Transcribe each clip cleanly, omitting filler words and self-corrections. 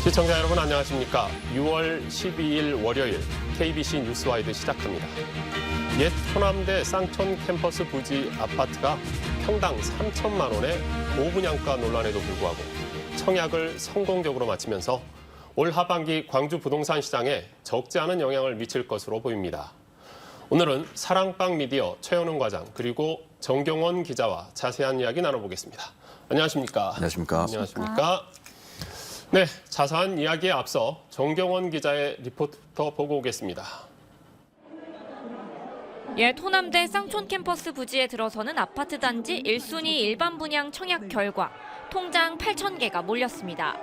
시청자 여러분 안녕하십니까? 6월 12일 월요일 KBC 뉴스와이드 시작합니다. 옛 호남대 쌍촌 캠퍼스 부지 아파트가 평당 3천만 원의 고분양가 논란에도 불구하고 청약을 성공적으로 마치면서 올 하반기 광주 부동산 시장에 적지 않은 영향을 미칠 것으로 보입니다. 오늘은 사랑방 미디어 최현웅 과장 그리고 정경원 기자와 자세한 이야기 나눠보겠습니다. 안녕하십니까? 안녕하십니까? 안녕하십니까? 네, 자세한 이야기에 앞서 정경원 기자의 리포트부터 보고 오겠습니다. 옛 호남대 쌍촌 캠퍼스 부지에 들어서는 아파트 단지 1순위 일반 분양 청약 결과 통장 8,000개가 몰렸습니다.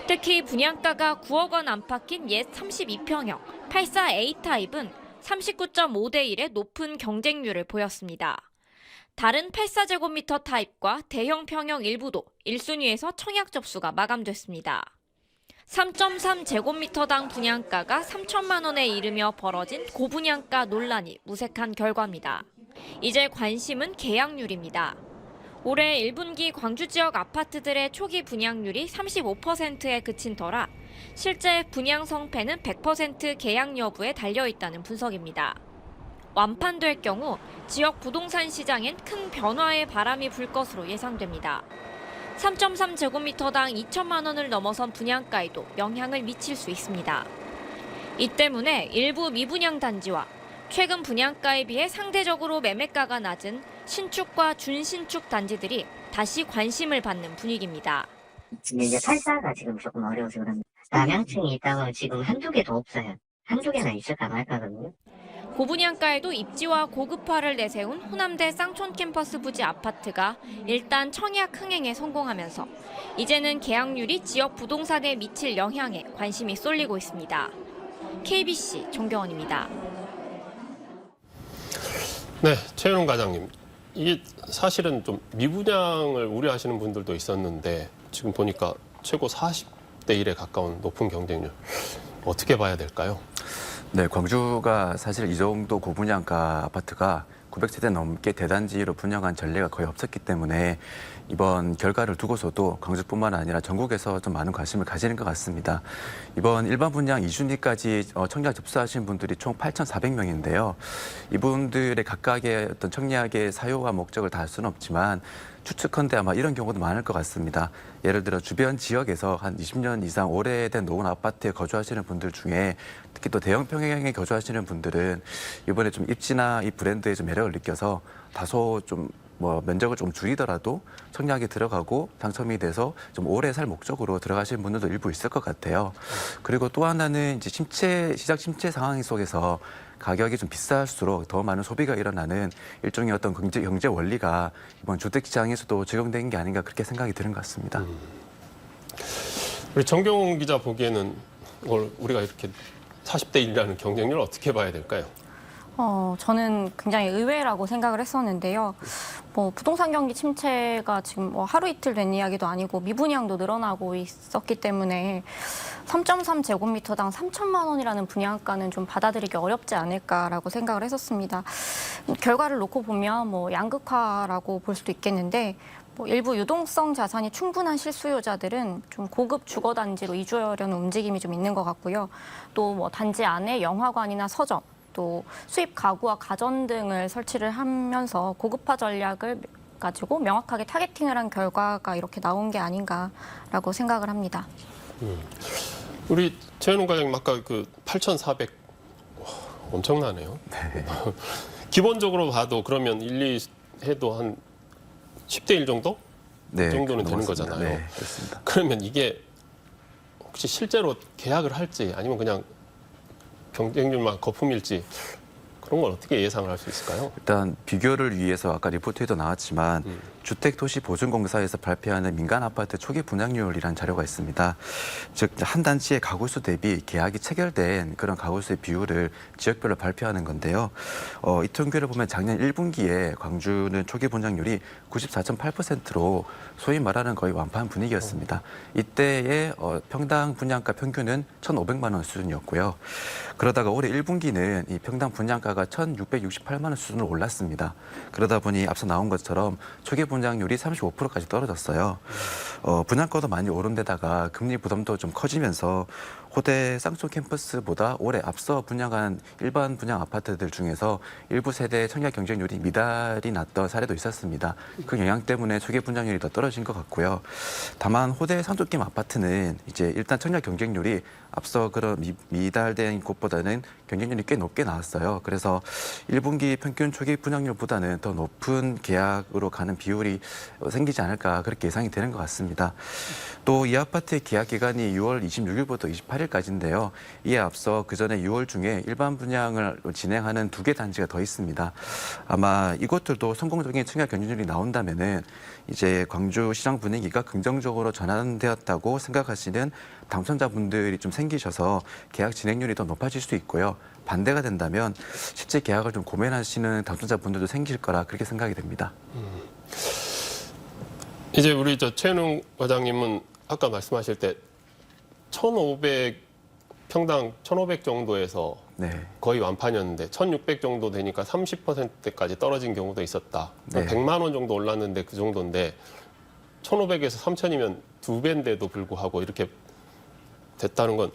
특히 분양가가 9억 원 안팎인 옛 32평형 84A 타입은 39.5대 1의 높은 경쟁률을 보였습니다. 다른 84제곱미터 타입과 대형 평형 일부도 1순위에서 청약 접수가 마감됐습니다. 3.3제곱미터당 분양가가 3천만 원에 이르며 벌어진 고분양가 논란이 무색한 결과입니다. 이제 관심은 계약률입니다. 올해 1분기 광주 지역 아파트들의 초기 분양률이 35%에 그친 터라 실제 분양 성패는 100% 계약 여부에 달려있다는 분석입니다. 완판될 경우 지역 부동산 시장엔 큰 변화의 바람이 불 것으로 예상됩니다. 3.3제곱미터당 2천만 원을 넘어선 분양가에도 영향을 미칠 수 있습니다. 이 때문에 일부 미분양 단지와 최근 분양가에 비해 상대적으로 매매가가 낮은 신축과 준신축 단지들이 다시 관심을 받는 분위기입니다. 근데 이제 팔사가 지금 조금 어려워서 그럽니다. 남양층이 있다가 지금 한두 개도 없어요. 한두 개나 있을까 말까거든요. 고분양가에도 입지와 고급화를 내세운 호남대 쌍촌 캠퍼스 부지 아파트가 일단 청약 흥행에 성공하면서 이제는 계약률이 지역 부동산에 미칠 영향에 관심이 쏠리고 있습니다. KBC 정경원입니다. 네, 최현웅 과장님. 이게 사실은 좀 미분양을 우려하시는 분들도 있었는데 지금 보니까 최고 40대 1에 가까운 높은 경쟁률. 어떻게 봐야 될까요? 네, 광주가 사실 이 정도 고분양가 아파트가 900세대 넘게 대단지로 분양한 전례가 거의 없었기 때문에 이번 결과를 두고서도 광주뿐만 아니라 전국에서 좀 많은 관심을 가지는 것 같습니다. 이번 일반 분양 2순위까지 청약 접수하신 분들이 총 8,400명인데요. 이분들의 각각의 어떤 청약의 사유와 목적을 다 알 수는 없지만 추측컨대 아마 이런 경우도 많을 것 같습니다. 예를 들어 주변 지역에서 한 20년 이상 오래된 노후 아파트에 거주하시는 분들 중에 특히 또 대형 평형에 거주하시는 분들은 이번에 좀 입지나 이 브랜드의 좀 매력을 느껴서 다소 좀 면적을 좀 줄이더라도 청약에 들어가고 당첨이 돼서 좀 오래 살 목적으로 들어가시는 분들도 일부 있을 것 같아요. 그리고 또 하나는 이제 시장 침체 상황 속에서 가격이 좀 비쌀수록 더 많은 소비가 일어나는 일종의 어떤 경제 원리가 이번 주택 시장에서도 적용된 게 아닌가 그렇게 생각이 드는 것 같습니다. 우리 정경원 기자 보기에는 우리가 이렇게 40대 1이라는 경쟁률을 어떻게 봐야 될까요? 저는 굉장히 의외라고 생각을 했었는데요. 부동산 경기 침체가 지금 하루 이틀 된 이야기도 아니고 미분양도 늘어나고 있었기 때문에 3.3제곱미터당 3천만 원이라는 분양가는 좀 받아들이기 어렵지 않을까라고 생각을 했었습니다. 결과를 놓고 보면 양극화라고 볼 수도 있겠는데 일부 유동성 자산이 충분한 실수요자들은 좀 고급 주거 단지로 이주하려는 움직임이 좀 있는 것 같고요. 또 단지 안에 영화관이나 서점, 또 수입 가구와 가전 등을 설치를 하면서 고급화 전략을 가지고 명확하게 타겟팅을 한 결과가 이렇게 나온 게 아닌가라고 생각을 합니다. 우리 최현웅 과장님 아까 그 8,400 엄청나네요. 네. 기본적으로 봐도 그러면 1, 2 해도 한 10대 1 정도? 네, 그 정도는 되는 넘었습니다. 거잖아요. 네, 그렇습니다. 그러면 이게 혹시 실제로 계약을 할지 아니면 그냥 경쟁률만 거품일지 그런 걸 어떻게 예상을 할 수 있을까요? 일단 비교를 위해서 아까 리포트에도 나왔지만 주택도시보증공사에서 발표하는 민간 아파트 초기 분양률이라는 자료가 있습니다. 즉 한 단지의 가구수 대비 계약이 체결된 그런 가구수의 비율을 지역별로 발표하는 건데요. 이 통계를 보면 작년 1분기에 광주는 초기 분양률이 94.8%로 소위 말하는 거의 완판 분위기였습니다. 이때의 평당 분양가 평균은 1,500만 원 수준이었고요. 그러다가 올해 1분기는 이 평당 분양가가 1,668만 원 수준으로 올랐습니다. 그러다 보니 앞서 나온 것처럼 초기 분양 분양률이 35%까지 떨어졌어요. 분양가도 많이 오른 데다가 금리 부담도 좀 커지면서 호대 쌍촌 캠퍼스보다 올해 앞서 분양한 일반 분양 아파트들 중에서 일부 세대 청약 경쟁률이 미달이 났던 사례도 있었습니다. 그 영향 때문에 초기 분양률이 더 떨어진 것 같고요. 다만 호대 쌍촌캠 아파트는 이제 일단 청약 경쟁률이 앞서 그런 미달된 곳보다는 경쟁률이 꽤 높게 나왔어요. 그래서 1분기 평균 초기 분양률보다는 더 높은 계약으로 가는 비율이 생기지 않을까 그렇게 예상이 되는 것 같습니다. 또 이 아파트의 계약 기간이 6월 26일부터 28일까지인데요. 이에 앞서 그 전에 6월 중에 일반 분양을 진행하는 2개 단지가 더 있습니다. 아마 이곳들도 성공적인 청약 경쟁률이 나온다면은 이제 광주 시장 분위기가 긍정적으로 전환되었다고 생각하시는 당첨자분들이 좀 생기셔서 계약 진행률이 더 높아질 수 있고요. 반대가 된다면 실제 계약을 좀 고민하시는 당첨자분들도 생길 거라 그렇게 생각이 됩니다. 이제 우리 최은웅 과장님은 아까 말씀하실 때 1,500평당 1,500 정도에서 네. 거의 완판이었는데 1,600 정도 되니까 30%까지 떨어진 경우도 있었다. 네. 100만 원 정도 올랐는데 그 정도인데 1,500에서 3,000이면 2배인데도 불구하고 이렇게 됐다는 건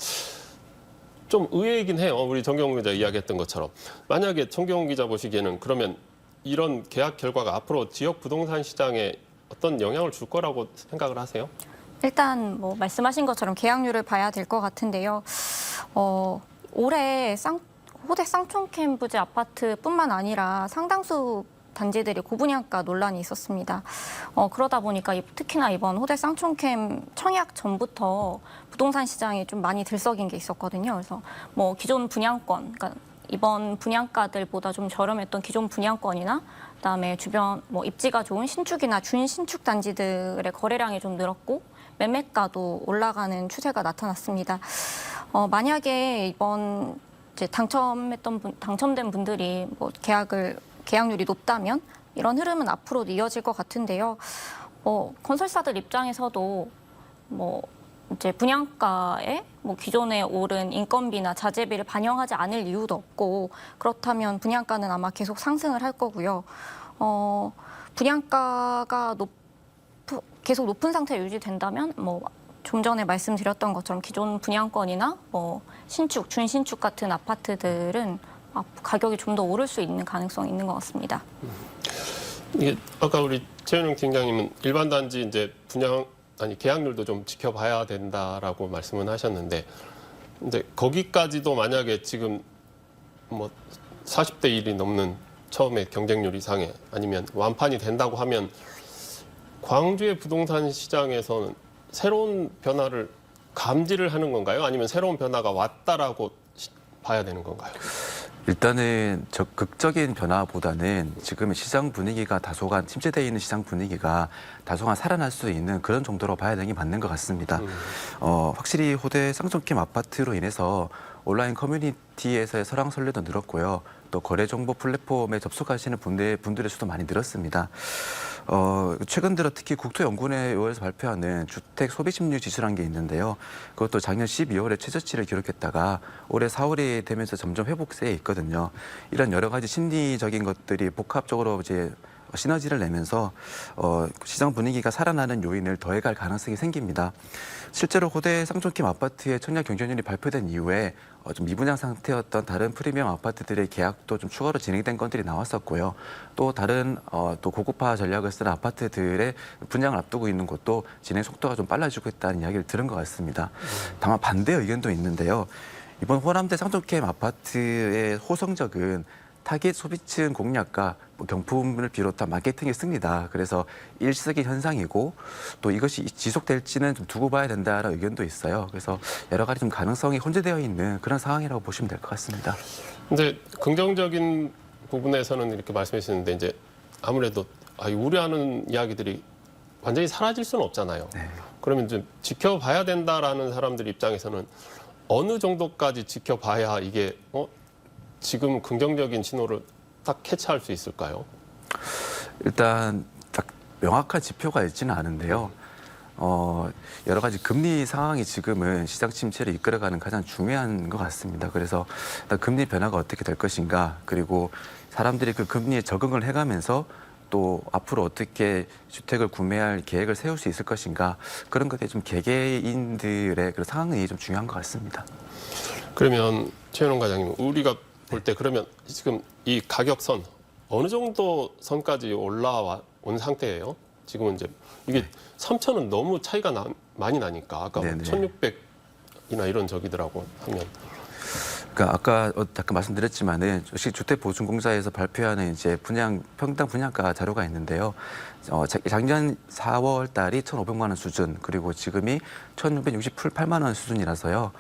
좀 의외이긴 해요. 우리 정경훈 기자 이야기했던 것처럼. 만약에 정경훈 기자 보시기에는 그러면 이런 계약 결과가 앞으로 지역 부동산 시장에 어떤 영향을 줄 거라고 생각을 하세요? 일단 뭐 말씀하신 것처럼 계약률을 봐야 될 것 같은데요. 올해 호대 쌍촌캠 부지 아파트뿐만 아니라 상당수 단지들이 고분양가 논란이 있었습니다. 그러다 보니까 특히나 이번 호대 쌍촌캠 청약 전부터 부동산 시장이 좀 많이 들썩인 게 있었거든요. 그래서 뭐 기존 분양권, 그러니까 이번 분양가들보다 좀 저렴했던 기존 분양권이나 그다음에 주변 뭐 입지가 좋은 신축이나 준신축 단지들의 거래량이 좀 늘었고 매매가도 올라가는 추세가 나타났습니다. 만약에 이번 이제 당첨된 분들이 뭐 계약률이 높다면 이런 흐름은 앞으로도 이어질 것 같은데요. 건설사들 입장에서도 뭐 이제 분양가에 뭐 기존에 오른 인건비나 자재비를 반영하지 않을 이유도 없고 그렇다면 분양가는 아마 계속 상승을 할 거고요. 분양가가 계속 높은 상태 유지된다면 뭐 좀 전에 말씀드렸던 것처럼 기존 분양권이나 뭐 신축, 준신축 같은 아파트들은 가격이 좀 더 오를 수 있는 가능성이 있는 것 같습니다. 이게 아까 우리 최은웅 팀장님은 일반 단지 이제 계약률도 좀 지켜봐야 된다라고 말씀은 하셨는데, 근데 거기까지도 만약에 지금 뭐 40대 1이 넘는 처음에 경쟁률 이상에 아니면 완판이 된다고 하면 광주의 부동산 시장에서는 새로운 변화를 감지를 하는 건가요? 아니면 새로운 변화가 왔다라고 봐야 되는 건가요? 일단은 적극적인 변화보다는 지금의 시장 분위기가 다소간 침체되어 있는 시장 분위기가 다소간 살아날 수 있는 그런 정도로 봐야 되는 게 맞는 것 같습니다. 확실히 호대 쌍촌캠 아파트로 인해서 온라인 커뮤니티에서의 설왕설래도 늘었고요. 또 거래 정보 플랫폼에 접속하시는 분들의 수도 많이 늘었습니다. 최근 들어 특히 국토연구원에서 발표하는 주택 소비 심리 지수라는 게 있는데요. 그것도 작년 12월에 최저치를 기록했다가 올해 4월이 되면서 점점 회복세에 있거든요. 이런 여러 가지 심리적인 것들이 복합적으로 이제 시너지를 내면서 시장 분위기가 살아나는 요인을 더해갈 가능성이 생깁니다. 실제로 호대 쌍촌캠 아파트의 청약 경쟁률이 발표된 이후에 좀 미분양 상태였던 다른 프리미엄 아파트들의 계약도 좀 추가로 진행된 건들이 나왔었고요. 또 다른 또 고급화 전략을 쓰는 아파트들의 분양을 앞두고 있는 곳도 진행 속도가 좀 빨라지고 있다는 이야기를 들은 것 같습니다. 다만 반대 의견도 있는데요. 이번 호남대 쌍촌캠 아파트의 호성적은 타깃 소비층 공략과 경품을 비롯한 마케팅의 승리다. 그래서 일시적인 현상이고 또 이것이 지속될지는 좀 두고 봐야 된다는 의견도 있어요. 그래서 여러 가지 좀 가능성이 혼재되어 있는 그런 상황이라고 보시면 될 것 같습니다. 이제 긍정적인 부분에서는 이렇게 말씀해 주시는데 이제 아무래도 우려하는 이야기들이 완전히 사라질 수는 없잖아요. 네. 그러면 좀 지켜봐야 된다라는 사람들 입장에서는 어느 정도까지 지켜봐야 이게 지금 긍정적인 신호를 딱 캐치할 수 있을까요? 일단 딱 명확한 지표가 있지는 않은데요. 여러 가지 금리 상황이 지금은 시장 침체를 이끌어가는 가장 중요한 것 같습니다. 그래서 일단 금리 변화가 어떻게 될 것인가, 그리고 사람들이 그 금리에 적응을 해가면서 또 앞으로 어떻게 주택을 구매할 계획을 세울 수 있을 것인가 그런 것에 좀 개개인들의 그 상황이 좀 중요한 것 같습니다. 그러면 최현웅 과장님, 우리가 볼 때 그러면 지금 이 가격선 어느 정도 선까지 올라와 온 상태예요? 지금은 이제 이게 3,000은 너무 차이가 많이 나니까 아까 네네. 1,600이나 이런 적이더라고 하면. 그러니까 아까 잠깐 말씀드렸지만은 주택보증공사에서 발표하는 이제 평당 분양가 자료가 있는데요. 작년 4월 달이 1,500만 원 수준, 그리고 지금이 1,668만 원 수준이라서요.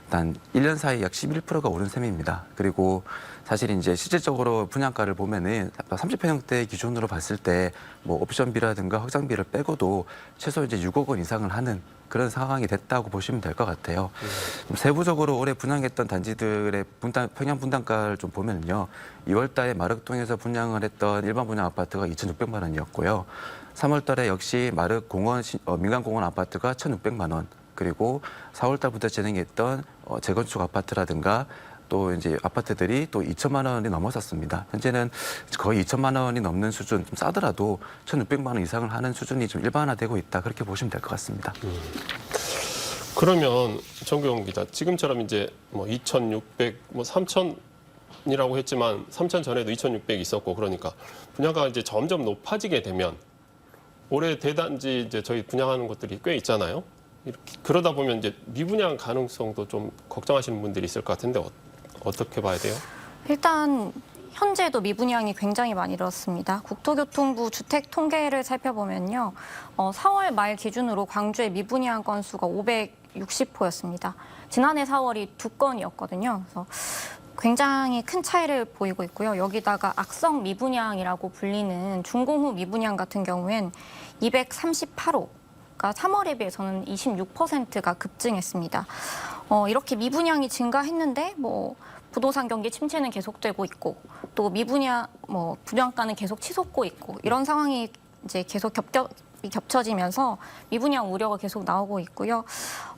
단 1년 사이 약 11%가 오른 셈입니다. 그리고 사실 이제 실질적으로 분양가를 보면은 30평형대 기준으로 봤을 때 뭐 옵션비라든가 확장비를 빼고도 최소 이제 6억 원 이상을 하는 그런 상황이 됐다고 보시면 될 것 같아요. 세부적으로 올해 분양했던 단지들의 평양 분양가를 좀 보면요. 2월 달에 마륵동에서 분양을 했던 일반 분양 아파트가 2,600만 원이었고요. 3월 달에 역시 마륵공원 민간공원 아파트가 1,600만 원. 그리고 4월 달부터 진행했던 재건축 아파트라든가 또 이제 아파트들이 또 2천만 원이 넘어섰습니다. 현재는 거의 2천만 원이 넘는 수준, 좀 싸더라도 1,600만 원 이상을 하는 수준이 좀 일반화되고 있다. 그렇게 보시면 될 것 같습니다. 그러면 정규영 기자, 지금처럼 이제 뭐 2,600, 뭐 3,000이라고 했지만 3,000 전에도 2,600 있었고 그러니까 분양가가 이제 점점 높아지게 되면 올해 대단지 이제 저희 분양하는 것들이 꽤 있잖아요. 이렇게 그러다 보면 이제 미분양 가능성도 좀 걱정하시는 분들이 있을 것 같은데 어떻게 봐야 돼요? 일단 현재도 미분양이 굉장히 많이 늘었습니다. 국토교통부 주택 통계를 살펴보면요. 4월 말 기준으로 광주의 미분양 건수가 560호였습니다. 지난해 4월이 2건이었거든요. 그래서 굉장히 큰 차이를 보이고 있고요. 여기다가 악성 미분양이라고 불리는 준공후 미분양 같은 경우엔 238호. 3월에 비해서는 26%가 급증했습니다. 이렇게 미분양이 증가했는데 뭐 부동산 경기 침체는 계속되고 있고 또 미분양 분양가는 계속 치솟고 있고 이런 상황이 이제 계속 겹쳐지면서 미분양 우려가 계속 나오고 있고요.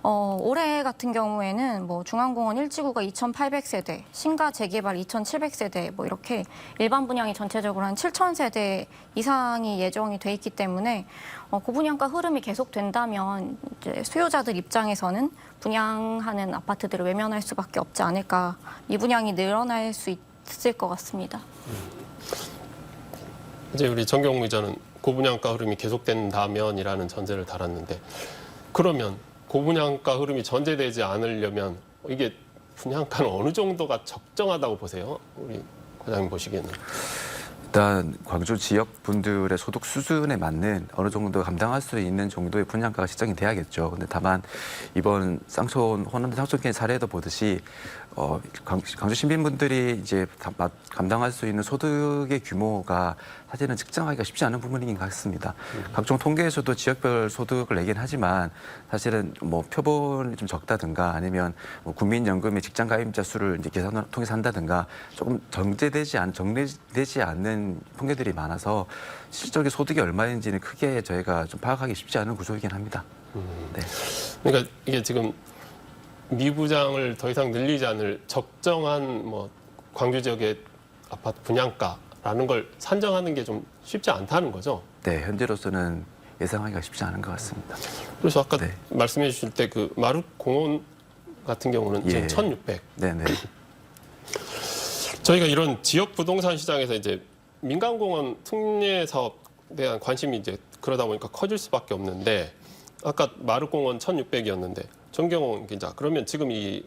올해 같은 경우에는 뭐 중앙공원 1지구가 2,800세대, 신가 재개발 2,700세대 뭐 이렇게 일반 분양이 전체적으로 한 7,000세대 이상이 예정이 돼 있기 때문에 고분양가 흐름이 계속된다면 이제 수요자들 입장에서는 분양하는 아파트들을 외면할 수밖에 없지 않을까. 미분양이 늘어날 수 있을 것 같습니다. 이제 우리 정경무 기자는 고분양가 흐름이 계속된다면이라는 전제를 달았는데 그러면 고분양가 흐름이 전제되지 않으려면 이게 분양가는 어느 정도가 적정하다고 보세요? 우리 과장님 보시기에는. 일단 광주 지역 분들의 소득 수준에 맞는 어느 정도 감당할 수 있는 정도의 분양가가 책정이 돼야겠죠. 근데 다만 이번 호남대 쌍촌 사례도 보듯이 광주 시민분들이 이제 감당할 수 있는 소득의 규모가 사실은 측정하기가 쉽지 않은 부분인 것 같습니다. 각종 통계에서도 지역별 소득을 내긴 하지만 사실은 뭐 표본이 좀 적다든가 아니면 뭐 국민연금의 직장 가입자 수를 이제 계산을 통해서 한다든가 조금 정제되지 않는 통계들이 많아서 실질적인 소득이 얼마인지는 크게 저희가 좀 파악하기 쉽지 않은 구조이긴 합니다. 네. 그러니까 이게 지금 미분양을 더 이상 늘리지 않을 적정한 뭐 광주 지역의 아파트 분양가라는 걸 산정하는 게 좀 쉽지 않다는 거죠. 네, 현재로서는 예상하기가 쉽지 않은 것 같습니다. 그래서 아까 네. 말씀해 주실 때 그 마룻공원 같은 경우는 지금 1,600. 네네. 저희가 이런 지역 부동산 시장에서 이제 민간공원 특례 사업에 대한 관심이 이제 그러다 보니까 커질 수밖에 없는데 아까 마룻공원 1,600이었는데 정경호 기자, 그러면 지금 이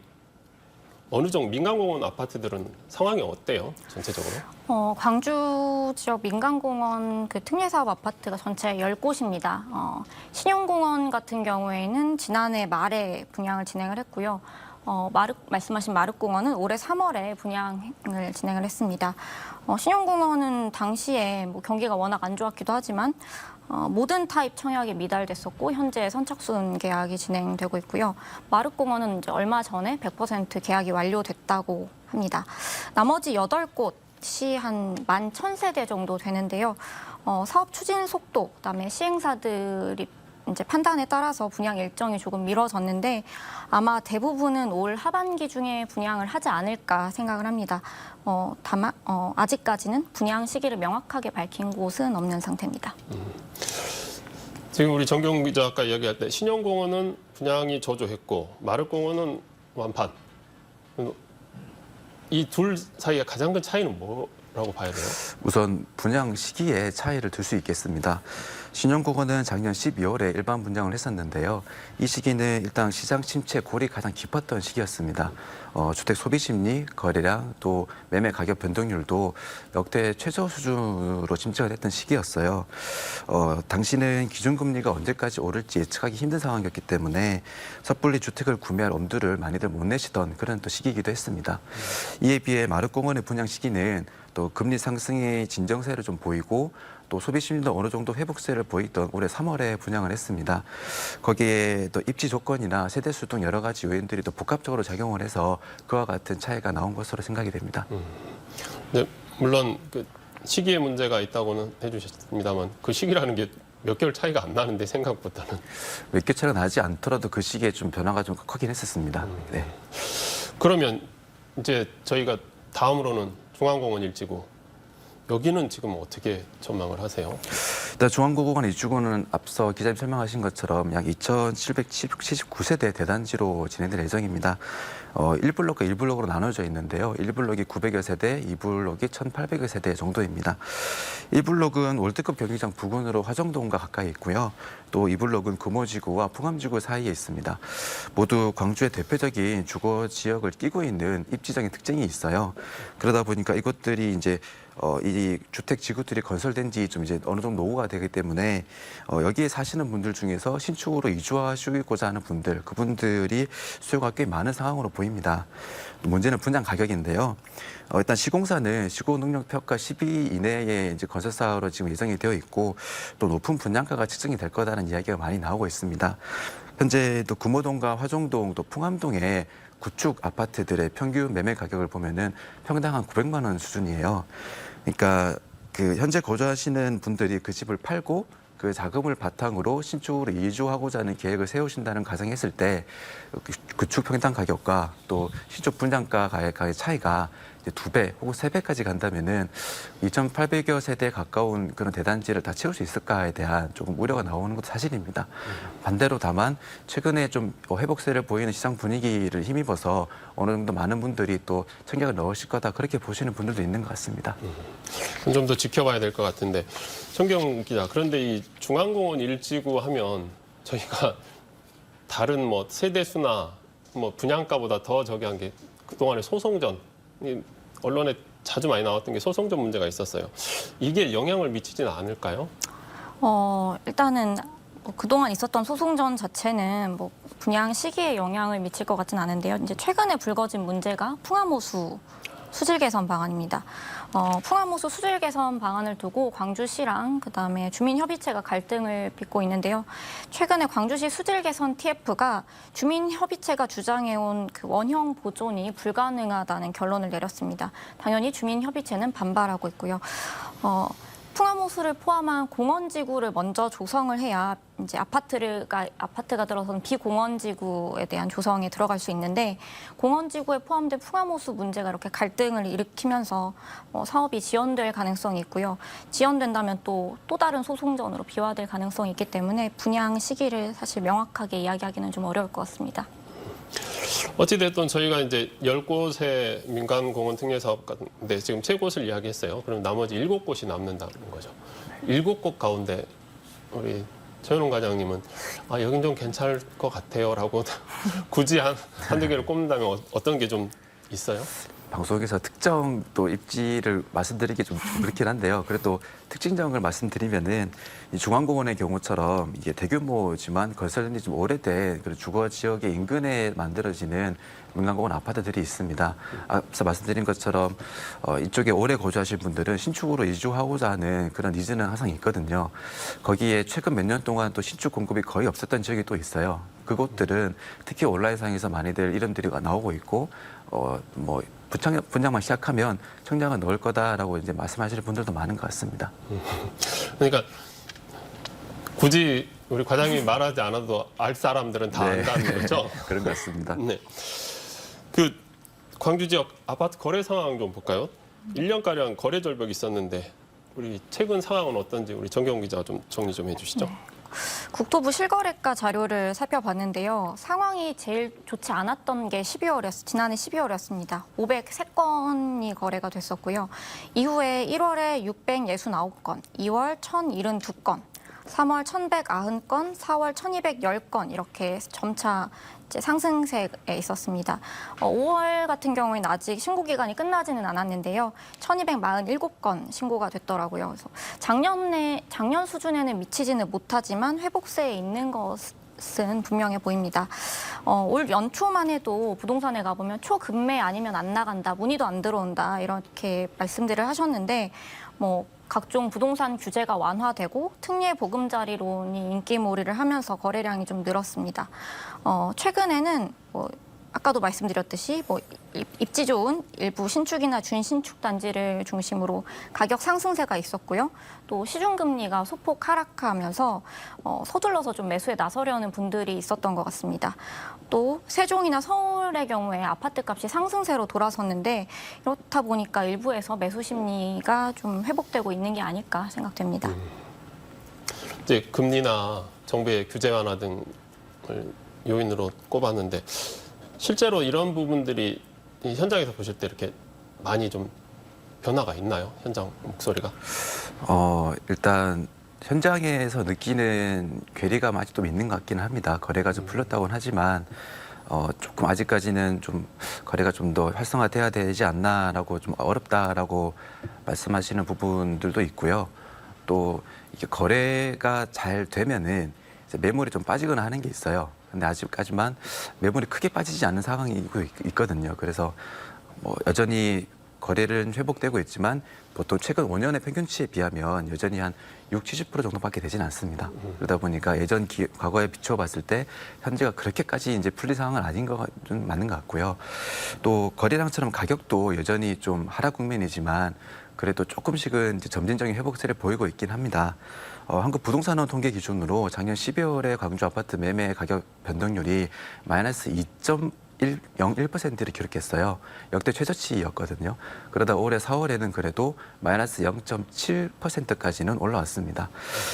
어느 정도 민간공원 아파트들은 상황이 어때요? 전체적으로? 광주 지역 민간공원 그 특례사업 아파트가 전체 10곳입니다. 신용공원 같은 경우에는 지난해 말에 분양을 진행을 했고요. 말씀하신 마륵공원은 올해 3월에 분양을 진행을 했습니다. 신용공원은 당시에 뭐 경기가 워낙 안 좋았기도 하지만 모든 타입 청약이 미달됐었고 현재 선착순 계약이 진행되고 있고요. 마륵공원은 이제 얼마 전에 100% 계약이 완료됐다고 합니다. 나머지 8곳이 한 11,000세대 정도 되는데요. 사업 추진 속도, 그다음에 시행사들이 이제 판단에 따라서 분양 일정이 조금 미뤄졌는데 아마 대부분은 올 하반기 중에 분양을 하지 않을까 생각을 합니다. 다만 아직까지는 분양 시기를 명확하게 밝힌 곳은 없는 상태입니다. 지금 우리 정경 기자 아까 이야기할 때 신영공원은 분양이 저조했고 마르공원은 완판. 이 둘 사이의 가장 큰 차이는 뭐라고 봐야 돼요? 우선 분양 시기에 차이를 둘 수 있겠습니다. 신영공원은 작년 12월에 일반 분양을 했었는데요. 이 시기는 일단 시장 침체 골이 가장 깊었던 시기였습니다. 주택 소비 심리, 거래량, 또 매매 가격 변동률도 역대 최저 수준으로 침체가 됐던 시기였어요. 당시는 기준금리가 언제까지 오를지 예측하기 힘든 상황이었기 때문에 섣불리 주택을 구매할 엄두를 많이들 못 내시던 그런 또 시기이기도 했습니다. 이에 비해 마르공원의 분양 시기는 또 금리 상승의 진정세를 좀 보이고 또 소비 심리도 어느 정도 회복세를 보이던 올해 3월에 분양을 했습니다. 거기에 또 입지 조건이나 세대 수 등 여러 가지 요인들이 또 복합적으로 작용을 해서 그와 같은 차이가 나온 것으로 생각이 됩니다. 네, 물론 그 시기에 문제가 있다고는 해주셨습니다만 그 시기라는 게 몇 개월 차이가 안 나는데 생각보다는 몇 개 차이가 나지 않더라도 그 시기에 좀 변화가 좀 크긴 했었습니다. 네. 그러면 이제 저희가 다음으로는 중앙공원 일지구 여기는 지금 어떻게 전망을 하세요? 일단 중앙공원 일주구는 앞서 기자님 설명하신 것처럼 약 2,779세대 대단지로 진행될 예정입니다. 1블록과 1블록으로 나눠져 있는데요. 1블록이 900여 세대, 2블록이 1,800여 세대 정도입니다. 1블록은 월드컵 경기장 부근으로 화정동과 가까이 있고요. 또 2블록은 금호지구와 풍암지구 사이에 있습니다. 모두 광주의 대표적인 주거 지역을 끼고 있는 입지적인 특징이 있어요. 그러다 보니까 이것들이 이제 이 주택 지구들이 건설된 지 좀 이제 어느 정도 노후가 되기 때문에 여기에 사시는 분들 중에서 신축으로 이주하시고자 하는 분들, 그분들이 수요가 꽤 많은 상황으로 보입니다. 문제는 분양 가격인데요. 일단 시공사는 시공 능력 평가 12 이내에 이제 건설 사업으로 지금 예정이 되어 있고 또 높은 분양가가 측정이 될 거다라는 이야기가 많이 나오고 있습니다. 현재 또 금호동과 화정동 또 풍암동에 구축 아파트들의 평균 매매 가격을 보면은 평당 한 900만 원 수준이에요. 그러니까 그 현재 거주하시는 분들이 그 집을 팔고 그 자금을 바탕으로 신축으로 이주하고자 하는 계획을 세우신다는 가정했을 때 구축 평당 가격과 또 신축 분양가의 차이가 이제 2배 혹은 3배까지 간다면은 2,800여 세대에 가까운 그런 대단지를 다 채울 수 있을까에 대한 조금 우려가 나오는 것도 사실입니다. 반대로 다만 최근에 좀 회복세를 보이는 시장 분위기를 힘입어서 어느 정도 많은 분들이 또 청약을 넣으실 거다 그렇게 보시는 분들도 있는 것 같습니다. 좀 더 지켜봐야 될 것 같은데 정경 기자, 그런데 이 중앙공원 일지구 하면 저희가 다른 뭐 세대수나 뭐 분양가보다 더 저기 한 게 그동안의 소송전, 언론에 자주 많이 나왔던 게 소송전 문제가 있었어요. 이게 영향을 미치지는 않을까요? 일단은 뭐 그동안 있었던 소송전 자체는 뭐 분양 시기에 영향을 미칠 것 같지는 않은데요. 이제 최근에 불거진 문제가 풍암호수 수질 개선 방안입니다. 풍암호수 수질 개선 방안을 두고 광주시랑 그다음에 주민협의체가 갈등을 빚고 있는데요. 최근에 광주시 수질 개선 TF가 주민협의체가 주장해온 그 원형 보존이 불가능하다는 결론을 내렸습니다. 당연히 주민협의체는 반발하고 있고요. 풍암호수를 포함한 공원지구를 먼저 조성을 해야 이제 아파트가 들어서는 비공원지구에 대한 조성에 들어갈 수 있는데 공원지구에 포함된 풍암호수 문제가 이렇게 갈등을 일으키면서 사업이 지연될 가능성이 있고요. 지연된다면 또 다른 소송전으로 비화될 가능성이 있기 때문에 분양 시기를 사실 명확하게 이야기하기는 좀 어려울 것 같습니다. 어찌됐든 저희가 이제 10곳의 민간공원 특례사업 같은데 지금 3곳을 이야기했어요. 그럼 나머지 7곳이 남는다는 거죠. 7곳 가운데 우리 최현웅 과장님은 여긴 좀 괜찮을 것 같아요 라고 굳이 한두 개를 꼽는다면 어떤 게 좀 있어요? 방송에서 특정 또 입지를 말씀드리기 좀 그렇긴 한데요. 그래도 특징적을 말씀드리면은 이 중앙공원의 경우처럼 이게 대규모지만 건설된 지 좀 오래된 그런 주거 지역의 인근에 만들어지는 민간공원 아파트들이 있습니다. 앞서 말씀드린 것처럼 이쪽에 오래 거주하실 분들은 신축으로 이주하고자 하는 그런 니즈는 항상 있거든요. 거기에 최근 몇 년 동안 또 신축 공급이 거의 없었던 지역이 또 있어요. 그곳들은 특히 온라인상에서 많이들 이름들이 나오고 있고 뭐 분양만 시작하면 청약은 넣을 거다라고 이제 말씀하시는 분들도 많은 것 같습니다. 그러니까 굳이 우리 과장님이 말하지 않아도 알 사람들은 다 네. 안다는 거죠? 그런 것 같습니다. 네. 그 광주 지역 아파트 거래 상황 좀 볼까요? 1년가량 거래 절벽이 있었는데 우리 최근 상황은 어떤지 우리 정경 기자가 좀 정리 좀 해주시죠. 국토부 실거래가 자료를 살펴봤는데요. 상황이 제일 좋지 않았던 게 지난해 12월이었습니다. 503건이 거래가 됐었고요. 이후에 1월에 669건, 2월 1072건, 3월 1190건, 4월 1210건 이렇게 점차 이제 상승세에 있었습니다. 5월 같은 경우에는 아직 신고 기간이 끝나지는 않았는데요. 1247건 신고가 됐더라고요. 그래서 작년 수준에는 미치지는 못하지만 회복세에 있는 것은 분명해 보입니다. 올 연초만 해도 부동산에 가보면 초급매 아니면 안 나간다, 문의도 안 들어온다 이렇게 말씀들을 하셨는데 각종 부동산 규제가 완화되고 특례 보금자리론이 인기몰이를 하면서 거래량이 좀 늘었습니다. 최근에는 아까도 말씀드렸듯이 입지 좋은 일부 신축이나 준신축 단지를 중심으로 가격 상승세가 있었고요. 또 시중금리가 소폭 하락하면서 서둘러서 좀 매수에 나서려는 분들이 있었던 것 같습니다. 또 세종이나 서울의 경우에 아파트값이 상승세로 돌아섰는데 이렇다 보니까 일부에서 매수 심리가 좀 회복되고 있는 게 아닐까 생각됩니다. 이제 금리나 정부의 규제 완화 등을 요인으로 꼽았는데 실제로 이런 부분들이 이 현장에서 보실 때 이렇게 많이 좀 변화가 있나요? 현장 목소리가? 일단 현장에서 느끼는 괴리감은 아직도 있는 것 같기는 합니다. 거래가 좀 풀렸다고는 하지만 조금 아직까지는 좀 거래가 좀 더 활성화돼야 되지 않나라고 좀 어렵다라고 말씀하시는 부분들도 있고요. 또 이게 거래가 잘 되면은 이제 매물이 좀 빠지거나 하는 게 있어요. 근데 아직까지만 매물이 크게 빠지지 않는 상황이 있거든요. 그래서 여전히 거래는 회복되고 있지만 보통 최근 5년의 평균치에 비하면 여전히 한 60, 70% 정도밖에 되지는 않습니다. 그러다 보니까 과거에 비춰봤을 때 현재가 그렇게까지 이제 풀린 상황은 아닌 거 좀 맞는 것 같고요. 또 거래량처럼 가격도 여전히 좀 하락 국면이지만 그래도 조금씩은 이제 점진적인 회복세를 보이고 있긴 합니다. 한국부동산원 통계 기준으로 작년 12월에 광주 아파트 매매 가격 변동률이 마이너스 2.01%를 기록했어요. 역대 최저치였거든요. 그러다 올해 4월에는 그래도 마이너스 0.7%까지는 올라왔습니다.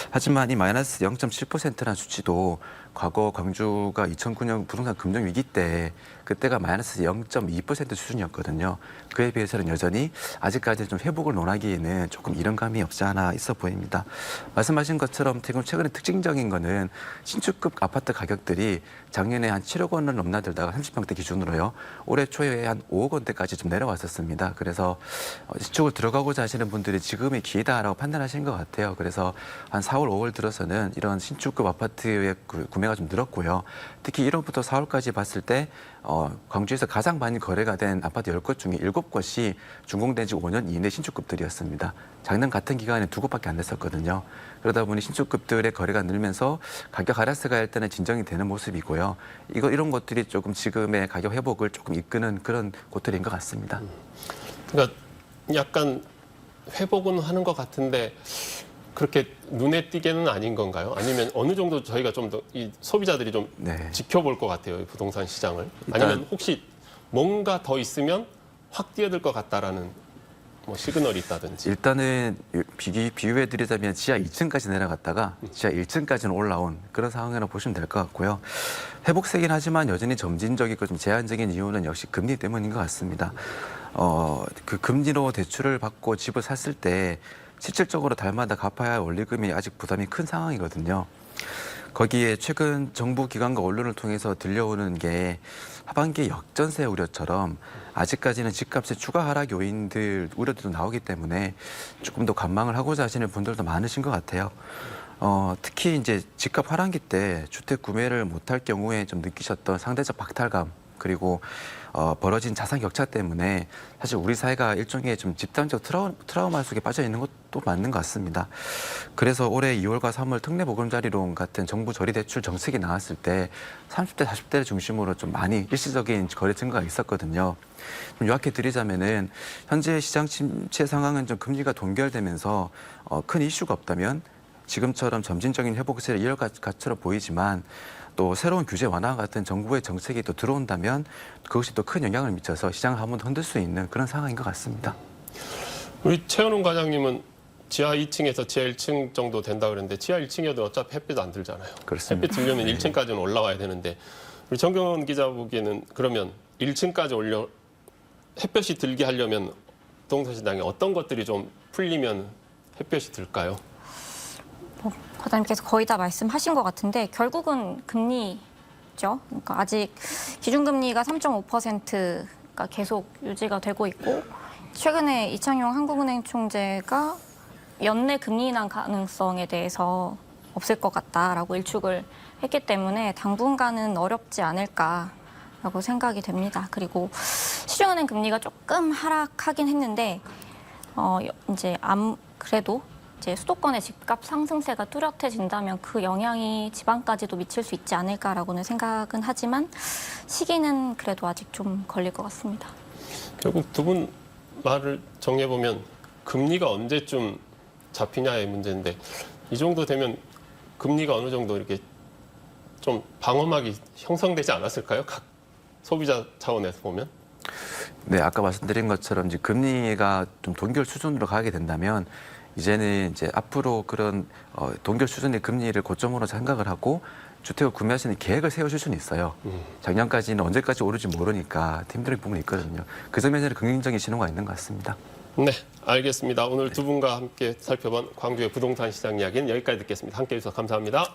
하지만 이 마이너스 0.7%라는 수치도 과거 광주가 2009년 부동산 금융 위기 때 그때가 마이너스 0.2% 수준이었거든요. 그에 비해서는 여전히 아직까지 좀 회복을 논하기에는 조금 이른 감이 없지 않아 있어 보입니다. 말씀하신 것처럼 최근에 특징적인 거는 신축급 아파트 가격들이 작년에 한 7억 원을 넘나들다가 30평대 기준으로요. 올해 초에 한 5억 원대까지 좀 내려왔었습니다. 그래서 신축을 들어가고자 하시는 분들이 지금이 기회다라고 판단하신 것 같아요. 그래서 한 4월, 5월 들어서는 이런 신축급 아파트의 구매가 좀 늘었고요. 특히 1월부터 4월까지 봤을 때 광주에서 가장 많이 거래가 된 아파트 10곳 중에 7곳이 준공된 지 5년 이내 신축급들이었습니다. 작년 같은 기간에 2곳밖에 안 됐었거든요. 그러다 보니 신축급들의 거래가 늘면서 가격 하락세가 일단은 진정이 되는 모습이고요. 이런 것들이 조금 지금의 가격 회복을 조금 이끄는 그런 곳들인 것 같습니다. 그러니까 약간 회복은 하는 것 같은데 그렇게 눈에 띄게는 아닌 건가요? 아니면 어느 정도 저희가 좀 더 이 소비자들이 좀 네. 지켜볼 것 같아요, 이 부동산 시장을. 아니면 혹시 뭔가 더 있으면 확 뛰어들 것 같다라는 시그널이 있다든지. 일단은 비유해드리자면 지하 2층까지 내려갔다가 지하 1층까지는 올라온 그런 상황이라고 보시면 될 것 같고요. 회복세긴 하지만 여전히 점진적이고 좀 제한적인 이유는 역시 금리 때문인 것 같습니다. 그 금리로 대출을 받고 집을 샀을 때 실질적으로 달마다 갚아야 할 원리금이 아직 부담이 큰 상황이거든요. 거기에 최근 정부 기관과 언론을 통해서 들려오는 게 하반기 역전세 우려처럼 아직까지는 집값의 추가 하락 요인들 우려도 나오기 때문에 조금 더 관망을 하고자 하시는 분들도 많으신 것 같아요. 특히 이제 집값 하락기 때 주택 구매를 못할 경우에 좀 느끼셨던 상대적 박탈감 그리고 벌어진 자산 격차 때문에 사실 우리 사회가 일종의 좀 집단적 트라우마 속에 빠져 있는 것도 맞는 것 같습니다. 그래서 올해 2월과 3월 특례 보금자리론 같은 정부 저리 대출 정책이 나왔을 때 30대, 40대를 중심으로 좀 많이 일시적인 거래 증가가 있었거든요. 좀 요약해 드리자면은 현재 시장 침체 상황은 좀 금리가 동결되면서 큰 이슈가 없다면 지금처럼 점진적인 회복세를 이어갈 것처럼 보이지만 또 새로운 규제 완화 같은 정부의 정책이 또 들어온다면 그것이 또 큰 영향을 미쳐서 시장을 한번 흔들 수 있는 그런 상황인 것 같습니다. 우리 최현웅 과장님은 지하 2층에서 지하 1층 정도 된다 그랬는데 지하 1층이어도 어차피 햇빛 안 들잖아요. 그렇습니다. 햇빛 들려면 1층까지는 올라와야 되는데 우리 정경원 기자 보기에는 그러면 1층까지 햇볕이 들게 하려면 부동산 시장에 어떤 것들이 좀 풀리면 햇볕이 들까요? 과장님께서 거의 다 말씀하신 것 같은데 결국은 금리죠. 그러니까 아직 기준금리가 3.5%가 계속 유지가 되고 있고 최근에 이창용 한국은행 총재가 연내 금리 인하 가능성에 대해서 없을 것 같다라고 일축을 했기 때문에 당분간은 어렵지 않을까라고 생각이 됩니다. 그리고 시중은행 금리가 조금 하락하긴 했는데 이제 그래도 이제 수도권의 집값 상승세가 뚜렷해진다면 그 영향이 지방까지도 미칠 수 있지 않을까라고는 생각은 하지만 시기는 그래도 아직 좀 걸릴 것 같습니다. 결국 두 분 말을 정리해보면 금리가 언제쯤 잡히냐의 문제인데 이 정도 되면 금리가 어느 정도 이렇게 좀 방어막이 형성되지 않았을까요? 각 소비자 차원에서 보면? 네, 아까 말씀드린 것처럼 이제 금리가 좀 동결 수준으로 가게 된다면 이제는 이제 앞으로 그런 동결 수준의 금리를 고점으로 생각을 하고 주택을 구매하시는 계획을 세우실 수는 있어요. 작년까지는 언제까지 오를지 모르니까 힘든 부분이 있거든요. 그 점에서는 긍정적인 신호가 있는 것 같습니다. 네, 알겠습니다. 오늘 두 분과 함께 살펴본 광주의 부동산 시장 이야기는 여기까지 듣겠습니다. 함께해 주셔서 감사합니다.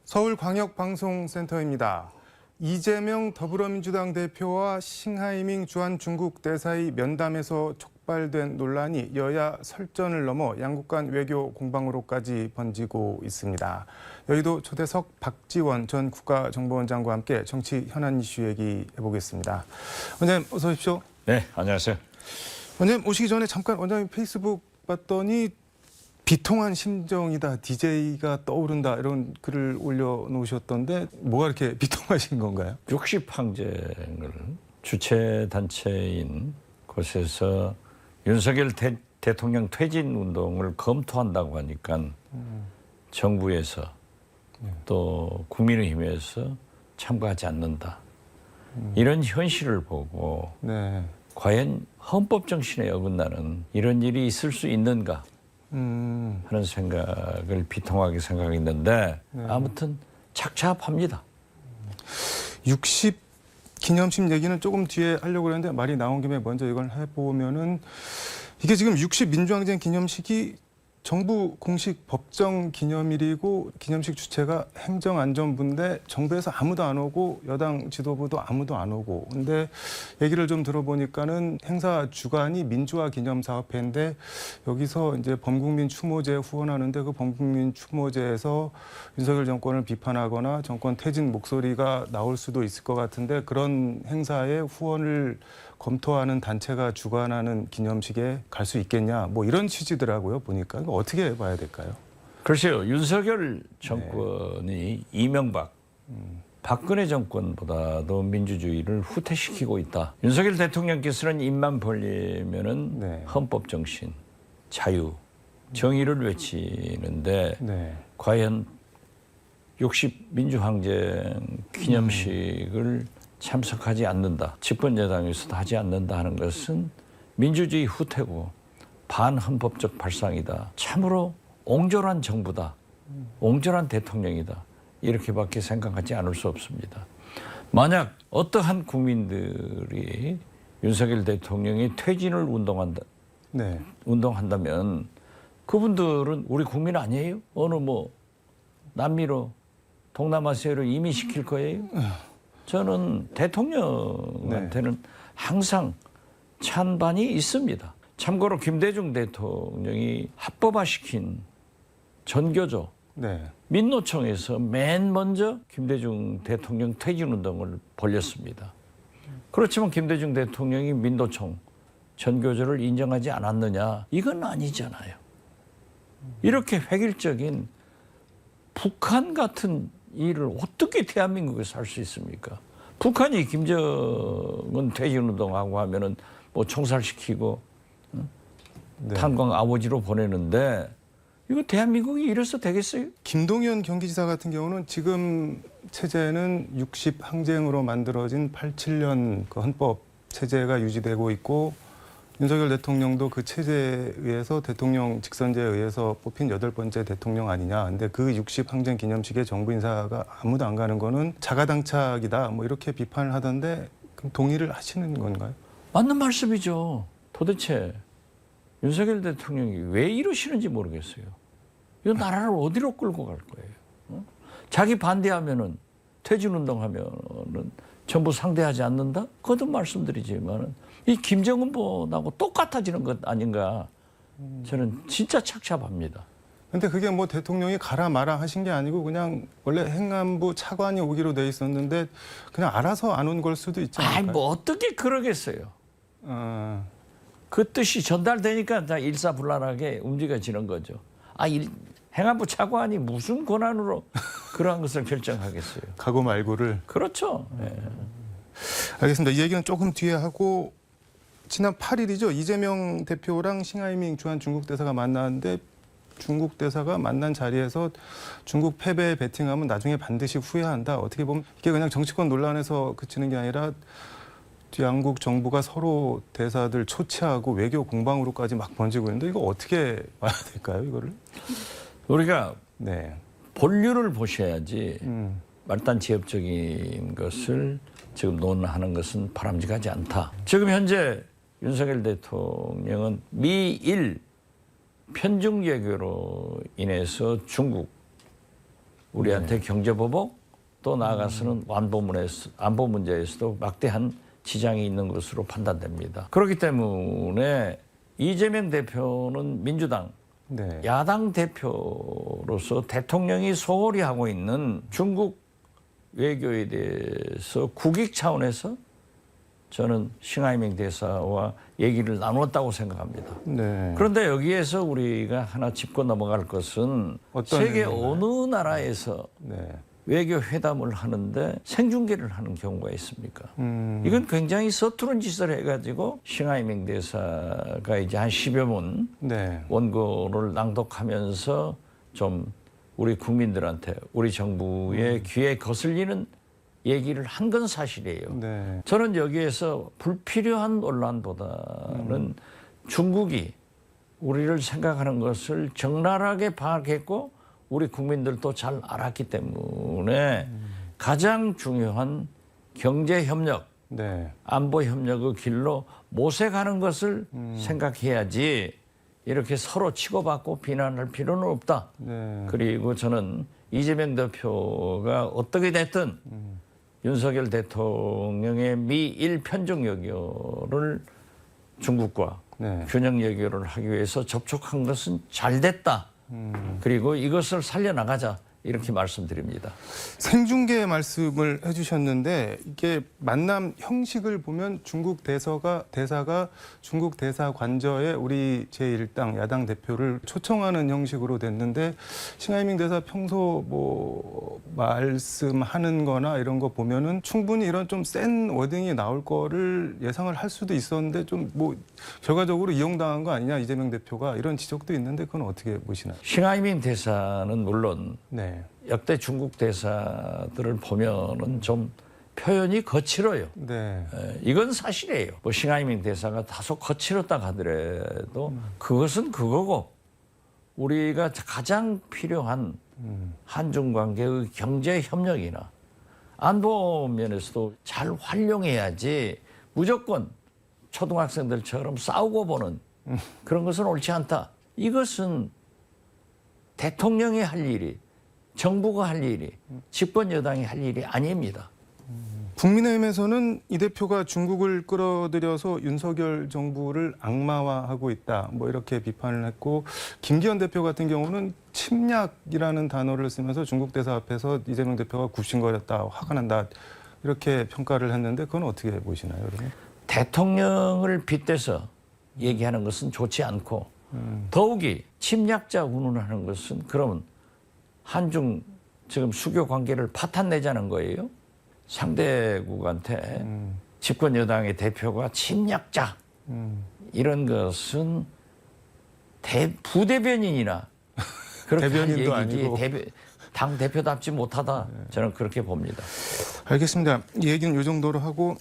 서울광역방송센터입니다. 이재명 더불어민주당 대표와 싱하이밍 주한 중국 대사의 면담에서 촉발된 논란이 여야 설전을 넘어 양국 간 외교 공방으로까지 번지고 있습니다. 여의도 초대석 박지원 전 국가정보원장과 함께 정치 현안 이슈 얘기해보겠습니다. 원장님 어서 오십시오. 네, 안녕하세요. 원장님 오시기 전에 잠깐 원장님 페이스북 봤더니 비통한 심정이다, DJ가 떠오른다 이런 글을 올려놓으셨던데 뭐가 이렇게 비통하신 건가요? 60항쟁을 주최 단체인 곳에서 윤석열 대통령 퇴진 운동을 검토한다고 하니까 정부에서 또 국민의힘에서 참가하지 않는다. 이런 현실을 보고 네. 과연 헌법 정신에 어긋나는 이런 일이 있을 수 있는가 하는 생각을 비통하게 생각했는데 아무튼 착잡합니다. 60 기념식 얘기는 조금 뒤에 하려고 했는데 말이 나온 김에 먼저 이걸 해보면은 이게 지금 60 민주항쟁 기념식이 정부 공식 법정 기념일이고 기념식 주체가 행정안전부인데 정부에서 아무도 안 오고 여당 지도부도 아무도 안 오고 근데 얘기를 좀 들어보니까는 행사 주관이 민주화 기념사업회인데 여기서 이제 범국민 추모제 후원하는데 그 범국민 추모제에서 윤석열 정권을 비판하거나 정권 퇴진 목소리가 나올 수도 있을 것 같은데 그런 행사에 후원을 검토하는 단체가 주관하는 기념식에 갈 수 있겠냐 뭐 이런 취지더라고요 보니까 어떻게 봐야 될까요? 글쎄요, 윤석열 정권이 이명박, 박근혜 정권보다도 민주주의를 후퇴시키고 있다. 윤석열 대통령께서는 입만 벌리면은 헌법 정신, 자유, 정의를 외치는데 과연 60 민주항쟁 기념식을 참석하지 않는다. 집권여당에서도 하지 않는다 하는 것은 민주주의 후퇴고 반헌법적 발상이다. 참으로 옹졸한 정부다. 옹졸한 대통령이다. 이렇게밖에 생각하지 않을 수 없습니다. 만약 어떠한 국민들이 윤석열 대통령이 퇴진을 운동한다면 그분들은 우리 국민 아니에요? 어느 뭐 남미로 동남아시아로 이민시킬 거예요? 저는 대통령한테는 항상 찬반이 있습니다. 참고로 김대중 대통령이 합법화시킨 전교조 민노총에서 맨 먼저 김대중 대통령 퇴진운동을 벌였습니다. 그렇지만 김대중 대통령이 민노총 전교조를 인정하지 않았느냐? 이건 아니잖아요. 이렇게 획일적인 북한 같은 일을 어떻게 대한민국에서 할 수 있습니까? 북한이 김정은 퇴진운동하고 하면은 뭐 총살시키고 네. 탄광 아버지로 보내는데 이거 대한민국이 이래서 되겠어요? 김동연 경기지사 같은 경우는 지금 체제는 60 항쟁으로 만들어진 87년 그 헌법 체제가 유지되고 있고 윤석열 대통령도 그 체제에 의해서 대통령 직선제에 의해서 뽑힌 8번째 대통령 아니냐. 근데 그 60 항쟁 기념식에 정부 인사가 아무도 안 가는 거는 자가당착이다. 뭐 이렇게 비판을 하던데 그럼 동의를 하시는 건가요? 맞는 말씀이죠. 도대체 윤석열 대통령이 왜 이러시는지 모르겠어요. 이 나라를 어디로 끌고 갈 거예요? 어? 자기 반대하면은 퇴진운동하면은 전부 상대하지 않는다? 거듭 말씀드리지만은 이 김정은보다고 똑같아지는 것 아닌가? 저는 진짜 착잡합니다. 근데 그게 뭐 대통령이 가라 마라 하신 게 아니고 그냥 원래 행안부 차관이 오기로 돼 있었는데 그냥 알아서 안 온 걸 수도 있지 않을까요? 아니 뭐 어떻게 그러겠어요? 그 뜻이 전달되니까 다 일사불란하게 움직여지는 거죠. 행안부 차관이 무슨 권한으로 그러한 것을 결정하겠어요? 가고 말고를. 그렇죠. 예. 알겠습니다. 이 얘기는 조금 뒤에 하고 지난 8일이죠. 이재명 대표랑 싱하이밍 주한 중국 대사가 만났는데 중국 대사가 만난 자리에서 중국 패배에 베팅하면 나중에 반드시 후회한다. 어떻게 보면 이게 그냥 정치권 논란에서 그치는 게 아니라 양국 정부가 서로 대사들 초치하고 외교 공방으로까지 막 번지고 있는데 이거 어떻게 봐야 될까요, 이거를? 우리가 네. 본류를 보셔야지 말단 지엽적인 것을 지금 논하는 것은 바람직하지 않다. 지금 현재 윤석열 대통령은 미일 편중 외교로 인해서 중국 우리한테 경제보복 또 나아가서는 안보 문제에서도 막대한 지장이 있는 것으로 판단됩니다. 그렇기 때문에 이재명 대표는 민주당 네. 야당 대표로서 대통령이 소홀히 하고 있는 중국 외교에 대해서 국익 차원에서 저는 싱하이밍 대사와 얘기를 나눴다고 생각합니다. 네. 그런데 여기에서 우리가 하나 짚고 넘어갈 것은 어떤 세계 의미인가요? 어느 나라에서 네. 외교 회담을 하는데 생중계를 하는 경우가 있습니까? 이건 굉장히 서투른 짓을 해가지고 싱하이밍 대사가 이제 한 10여 문 네. 원고를 낭독하면서 좀 우리 국민들한테 우리 정부의 귀에 거슬리는 얘기를 한 건 사실이에요. 네. 저는 여기에서 불필요한 논란보다는 중국이 우리를 생각하는 것을 적나라하게 파악했고 우리 국민들도 잘 알았기 때문에 가장 중요한 경제협력, 네. 안보협력의 길로 모색하는 것을 생각해야지 이렇게 서로 치고받고 비난할 필요는 없다. 네. 그리고 저는 이재명 대표가 어떻게 됐든 윤석열 대통령의 미일 편중 외교를 중국과 네. 균형 외교를 하기 위해서 접촉한 것은 잘 됐다. 그리고 이것을 살려나가자. 이렇게 말씀드립니다. 생중계 말씀을 해주셨는데 이게 만남 형식을 보면 중국 대사가 중국 대사 관저에 우리 제1당 야당 대표를 초청하는 형식으로 됐는데 싱하이밍 대사 평소 뭐 말씀하는 거나 이런 거 보면은 충분히 이런 좀 센 워딩이 나올 거를 예상을 할 수도 있었는데 좀 뭐 결과적으로 이용당한 거 아니냐 이재명 대표가 이런 지적도 있는데 그건 어떻게 보시나요? 싱하이밍 대사는 물론 네. 역대 중국 대사들을 보면은 좀 표현이 거칠어요. 네. 이건 사실이에요. 뭐 싱하이밍 대사가 다소 거칠었다 하더라도 그것은 그거고 우리가 가장 필요한 한중 관계의 경제 협력이나 안보 면에서도 잘 활용해야지 무조건 초등학생들처럼 싸우고 보는 그런 것은 옳지 않다. 이것은 대통령이 할 일이 정부가 할 일이 집권 여당이 할 일이 아닙니다. 국민의힘에서는 이 대표가 중국을 끌어들여서 윤석열 정부를 악마화하고 있다. 뭐 이렇게 비판을 했고 김기현 대표 같은 경우는 침략이라는 단어를 쓰면서 중국 대사 앞에서 이재명 대표가 굽신거렸다. 화가 난다. 이렇게 평가를 했는데 그건 어떻게 보시나요, 여러분? 대통령을 빗대서 얘기하는 것은 좋지 않고 더욱이 침략자 운운하는 것은 그러면 한중 지금 수교 관계를 파탄내자는 거예요. 상대국한테 집권 여당의 대표가 침략자 이런 것은 부대변인이나 그렇게 할 대변인도 얘기지 아니고. 당 대표답지 못하다 저는 그렇게 봅니다. 알겠습니다. 이 얘기는 이 정도로 하고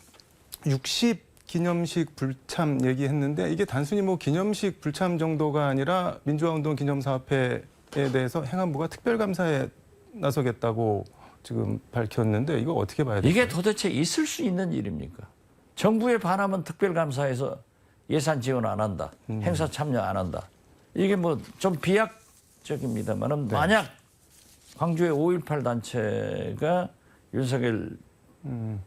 60 기념식 불참 얘기했는데 이게 단순히 뭐 기념식 불참 정도가 아니라 민주화운동 기념사업회에 대해서 행안부가 특별감사에 나서겠다고 지금 밝혔는데 이거 어떻게 봐야 될까요? 이게 도대체 있을 수 있는 일입니까? 정부에 반하면 특별감사에서 예산 지원 안 한다. 행사 참여 안 한다. 이게 뭐 좀 비약적입니다만 만약 광주의 5.18 단체가 윤석열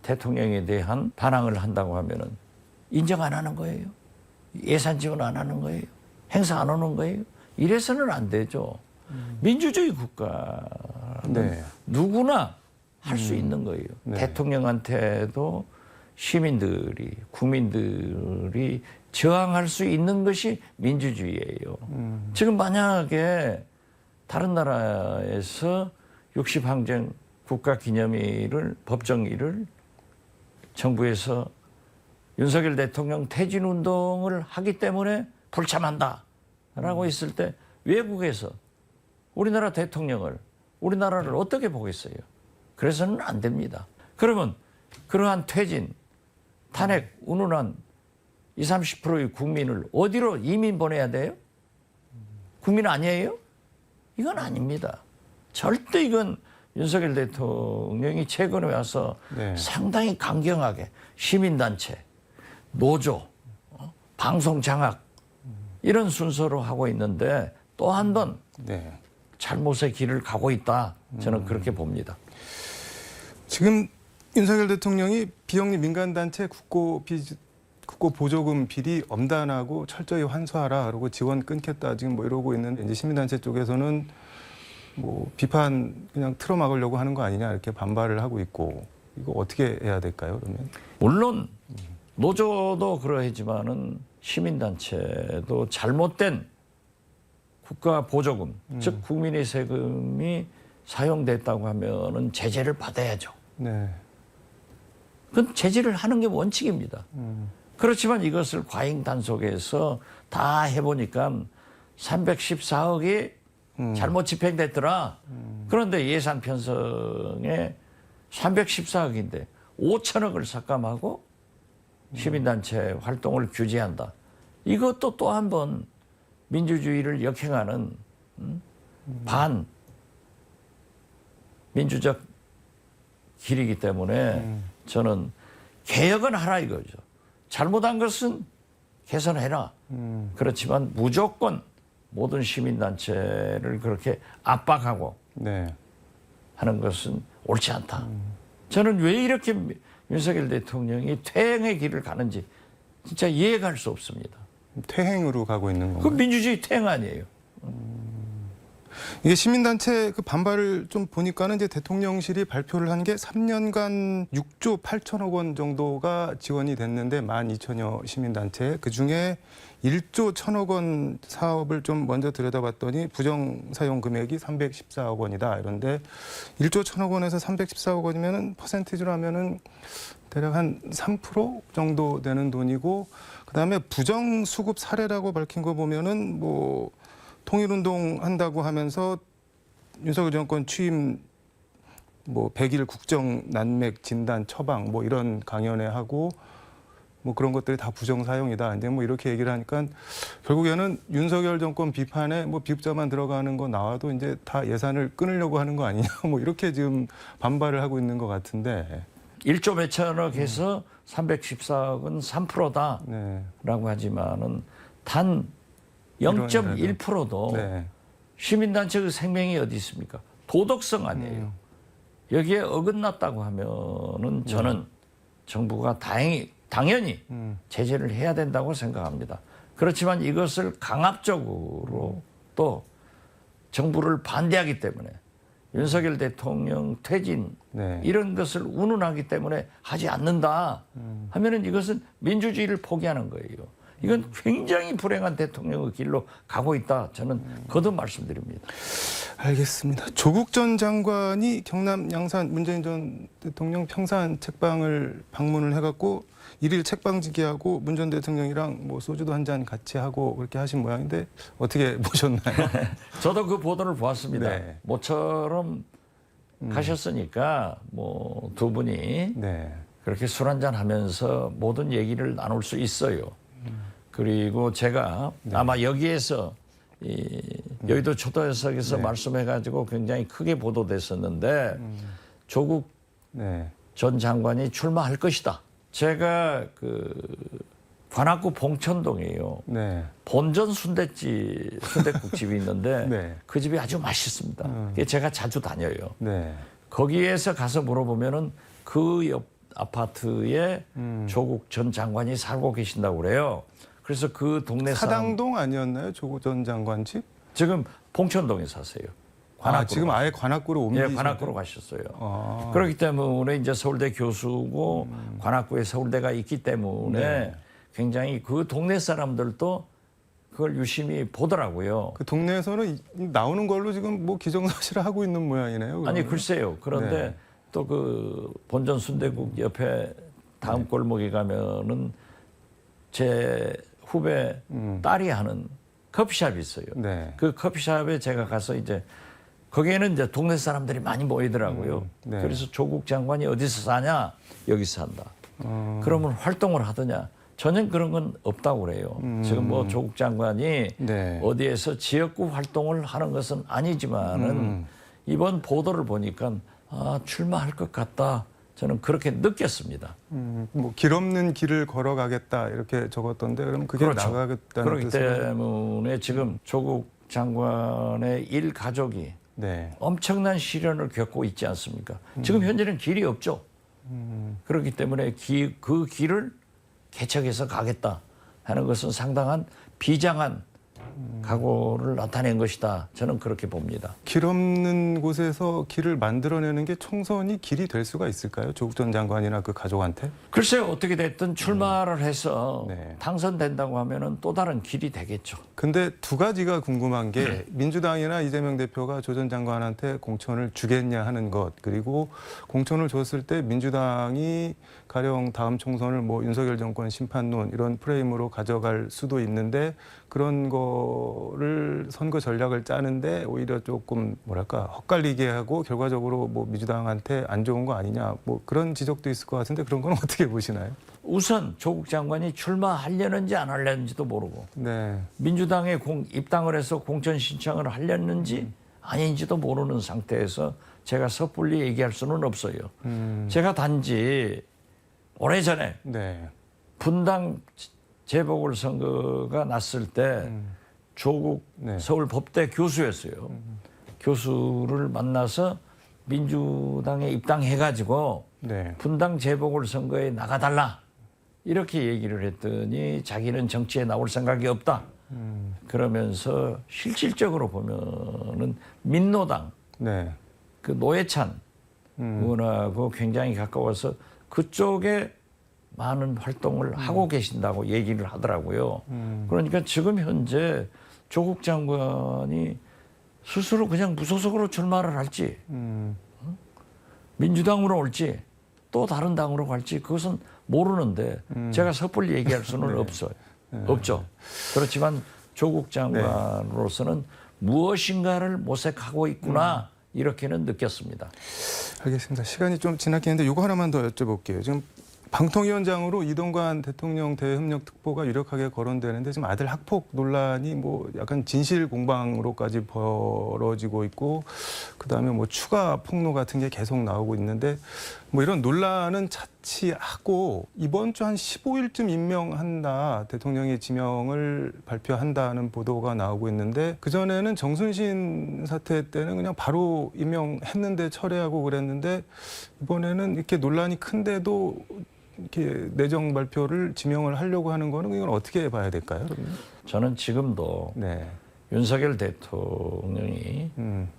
대통령에 대한 반항을 한다고 하면은 인정 안 하는 거예요. 예산 지원 안 하는 거예요. 행사 안 오는 거예요. 이래서는 안 되죠. 민주주의 국가는 네. 누구나 할 수 있는 거예요. 네. 대통령한테도 시민들이, 국민들이 저항할 수 있는 것이 민주주의예요. 지금 만약에 다른 나라에서 60항쟁 국가기념일을, 법정일을 정부에서 윤석열 대통령 퇴진운동을 하기 때문에 불참한다라고 했을 때 외국에서 우리나라 대통령을, 우리나라를 어떻게 보겠어요? 그래서는 안 됩니다. 그러면 그러한 퇴진, 탄핵, 운운한 20, 30%의 국민을 어디로 이민 보내야 돼요? 국민 아니에요? 이건 아닙니다. 절대 이건 윤석열 대통령이 최근에 와서 네. 상당히 강경하게 시민단체, 노조, 방송 장악 이런 순서로 하고 있는데 또 한 번 네. 잘못의 길을 가고 있다. 저는 그렇게 봅니다. 지금 윤석열 대통령이 비영리 민간단체 국고 보조금 비리 엄단하고 철저히 환수하라 그러고 지원 끊겠다 지금 뭐 이러고 있는데 이제 시민단체 쪽에서는 뭐 비판 그냥 틀어막으려고 하는 거 아니냐 이렇게 반발을 하고 있고 이거 어떻게 해야 될까요? 그러면 물론 노조도 그러하지만은 시민단체도 잘못된 국가 보조금, 즉 국민의 세금이 사용됐다고 하면은 제재를 받아야죠. 네. 그건 제재를 하는 게 원칙입니다. 그렇지만 이것을 과잉 단속해서 다 해보니까 314억이 잘못 집행됐더라. 그런데 예산 편성에 314억인데 5천억을 삭감하고 시민단체 활동을 규제한다. 이것도 또 한 번 민주주의를 역행하는 반민주적 길이기 때문에 저는 개혁은 하라 이거죠. 잘못한 것은 개선해라. 그렇지만 무조건 모든 시민단체를 그렇게 압박하고 네. 하는 것은 옳지 않다. 저는 왜 이렇게 윤석열 대통령이 퇴행의 길을 가는지 진짜 이해가 할 수 없습니다. 퇴행으로 가고 있는 그 건가요? 민주주의 퇴행 아니에요. 이게 시민단체 그 반발을 좀 보니까는 이제 대통령실이 발표를 한 게 3년간 6조 8천억 원 정도가 지원이 됐는데 12,000여 시민단체 그 중에 1조 1천억 원 사업을 좀 먼저 들여다봤더니 부정 사용 금액이 314억 원이다. 이런데 1조 1천억 원에서 314억 원이면은 퍼센티지로 하면은 대략 한 3% 정도 되는 돈이고 그다음에 부정 수급 사례라고 밝힌 거 보면은 뭐 통일운동 한다고 하면서 윤석열 정권 취임 뭐 100일 국정 난맥 진단 처방 뭐 이런 강연회 하고 뭐 그런 것들이 다 부정 사용이다. 이제 뭐 이렇게 얘기를 하니까 결국에는 윤석열 정권 비판에 뭐 비읍자만 들어가는 거 나와도 이제 다 예산을 끊으려고 하는 거 아니냐. 뭐 이렇게 지금 반발을 하고 있는 것 같은데. 1조 몇천억 해서 314억은 3%다라고 네. 하지만은 단 0.1%도 네. 시민단체 그 생명이 어디 있습니까? 도덕성 아니에요. 여기에 어긋났다고 하면은 저는 정부가 당연히 제재를 해야 된다고 생각합니다. 그렇지만 이것을 강압적으로 또 정부를 반대하기 때문에 윤석열 대통령 퇴진 네. 이런 것을 운운하기 때문에 하지 않는다 하면은 이것은 민주주의를 포기하는 거예요. 이건 굉장히 불행한 대통령의 길로 가고 있다. 저는 거듭 말씀드립니다. 알겠습니다. 조국 전 장관이 경남 양산 문재인 전 대통령 평산 책방을 방문을 해갖고 일일 책방지기하고 문 전 대통령이랑 뭐 소주도 한 잔 같이 하고 그렇게 하신 모양인데 어떻게 보셨나요? 저도 그 보도를 보았습니다. 네. 모처럼 가셨으니까 뭐 두 분이 네. 그렇게 술 한잔 하면서 모든 얘기를 나눌 수 있어요. 그리고 제가 아마 여기에서 이 여의도 초대석에서 말씀해가지고 굉장히 크게 보도됐었는데 조국 네. 전 장관이 출마할 것이다. 제가 그 관악구 봉천동이에요. 네. 본전 순댓국집이 있는데 네. 그 집이 아주 맛있습니다. 그게 제가 자주 다녀요. 네. 거기에서 가서 물어보면은 그 옆 아파트에 조국 전 장관이 살고 계신다고 그래요. 그래서 그 동네 사람 사당동 아니었나요? 조국 전 장관 집? 지금 봉천동에 사세요. 아, 지금 아예 관악구로 옮기신 예, 관악구로 가셨어요. 아. 그렇기 때문에 이제 서울대 교수고 관악구에 서울대가 있기 때문에 네. 굉장히 그 동네 사람들도 그걸 유심히 보더라고요. 그 동네에서는 나오는 걸로 지금 뭐 기정사실을 하고 있는 모양이네요. 아니 그러면. 글쎄요. 그런데 네. 또 그 본전 순대국 옆에 다음 골목에 가면은 제 후배 딸이 하는 커피숍이 있어요. 네. 그 커피숍에 제가 가서 이제 거기에는 이제 동네 사람들이 많이 모이더라고요. 네. 그래서 조국 장관이 어디서 사냐? 여기서 산다. 그러면 활동을 하더냐? 전혀 그런 건 없다고 그래요. 지금 뭐 조국 장관이 네. 어디에서 지역구 활동을 하는 것은 아니지만은 이번 보도를 보니까 아, 출마할 것 같다. 저는 그렇게 느꼈습니다. 뭐 길 없는 길을 걸어가겠다 이렇게 적었던데 그럼 그게 그렇죠. 나가겠다는 그렇기 뜻은? 때문에 지금 조국 장관의 일 가족이 네. 엄청난 시련을 겪고 있지 않습니까? 지금 현재는 길이 없죠. 그렇기 때문에 그 길을 개척해서 가겠다 하는 것은 상당한 비장한 각오를 나타낸 것이다. 저는 그렇게 봅니다. 길 없는 곳에서 길을 만들어내는 게 총선이 길이 될 수가 있을까요? 조국 전 장관이나 그 가족한테? 글쎄요. 어떻게 됐든 출마를 해서 네. 당선된다고 하면은 또 다른 길이 되겠죠. 근데 두 가지가 궁금한 게 민주당이나 이재명 대표가 조 전 장관한테 공천을 주겠냐 하는 것, 그리고 공천을 줬을 때 민주당이 가령 다음 총선을 뭐 윤석열 정권 심판론 이런 프레임으로 가져갈 수도 있는데 그런 거를 선거 전략을 짜는데 오히려 조금 뭐랄까 헛갈리게 하고 결과적으로 뭐 민주당한테 안 좋은 거 아니냐 뭐 그런 지적도 있을 것 같은데 그런 건 어떻게 보시나요? 우선 조국 장관이 출마하려는지 안 하려는지도 모르고 네. 민주당에 입당을 해서 공천 신청을 하려는지 아닌지도 모르는 상태에서 제가 섣불리 얘기할 수는 없어요. 제가 단지 오래전에 네. 분당 재보궐선거가 났을 때 조국 네. 서울법대 교수였어요. 교수를 만나서 민주당에 입당해가지고 네. 분당 재보궐선거에 나가달라 이렇게 얘기를 했더니 자기는 정치에 나올 생각이 없다. 그러면서 실질적으로 보면은 민노당 네. 그 노회찬 의원하고 굉장히 가까워서 그쪽에 많은 활동을 하고 계신다고 얘기를 하더라고요. 그러니까 지금 현재 조국 장관이 스스로 그냥 무소속으로 출마를 할지 민주당으로 올지 또 다른 당으로 갈지 그것은 모르는데 제가 섣불리 얘기할 수는 없어요. 없죠. 그렇지만 조국 장관으로서는 무엇인가를 모색하고 있구나 이렇게는 느꼈습니다. 알겠습니다. 시간이 좀 지났긴 했는데 이거 하나만 더 여쭤볼게요. 지금 방통위원장으로 이동관 대통령 대협력특보가 유력하게 거론되는데 지금 아들 학폭 논란이 뭐 약간 진실 공방으로까지 벌어지고 있고 그다음에 뭐 추가 폭로 같은 게 계속 나오고 있는데 뭐 이런 논란은 차치하고 이번 주 한 15일쯤 임명한다. 대통령이 지명을 발표한다는 보도가 나오고 있는데 그전에는 정순신 사태 때는 그냥 바로 임명했는데 철회하고 그랬는데 이번에는 이렇게 논란이 큰데도 이렇게 내정 발표를 지명을 하려고 하는 거는 이건 어떻게 봐야 될까요? 그러면? 저는 지금도 네. 윤석열 대통령이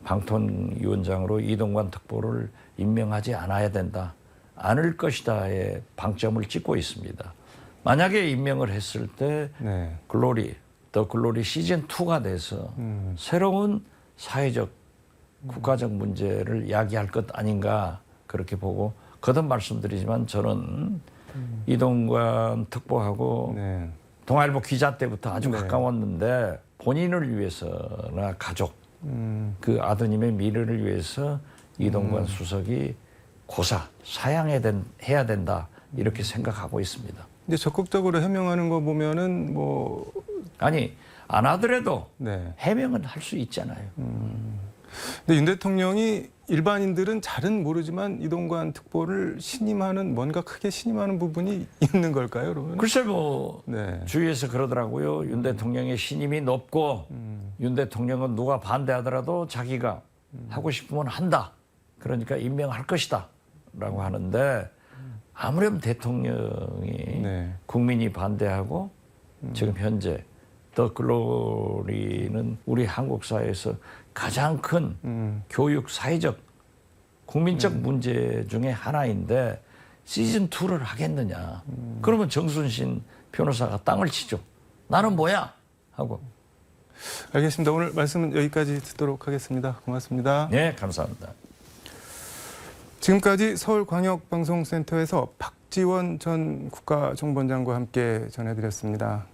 방통위원장으로 이동관 특보를 임명하지 않아야 된다. 않을 것이다의 방점을 찍고 있습니다. 만약에 임명을 했을 때 네. 글로리, 더 글로리 시즌2가 돼서 새로운 사회적 국가적 문제를 야기할 것 아닌가 그렇게 보고 거듭 말씀드리지만 저는 이동관 특보하고 네. 동아일보 기자 때부터 아주 네. 가까웠는데 본인을 위해서나 가족 그 아드님의 미래를 위해서 이동관 수석이 고사 사양해야 된다 이렇게 생각하고 있습니다. 이제 적극적으로 해명하는 거 보면은 뭐 아니 안 하더라도 네. 해명은 할 수 있잖아요. 근데 윤 대통령이 일반인들은 잘은 모르지만 이동관 특보를 신임하는 뭔가 크게 신임하는 부분이 있는 걸까요, 그러면? 글쎄 뭐 네. 주위에서 그러더라고요. 윤 대통령의 신임이 높고 윤 대통령은 누가 반대하더라도 자기가 하고 싶으면 한다. 그러니까 임명할 것이다. 라고 하는데 아무렴 대통령이 네. 국민이 반대하고 지금 현재 더 글로리는 우리 한국 사회에서 가장 큰 교육 사회적 국민적 문제 중에 하나인데 시즌2를 하겠느냐. 그러면 정순신 변호사가 땅을 치죠. 나는 뭐야? 하고. 알겠습니다. 오늘 말씀은 여기까지 듣도록 하겠습니다. 고맙습니다. 네, 감사합니다. 지금까지 서울광역방송센터에서 박지원 전 국가정보원장과 함께 전해드렸습니다.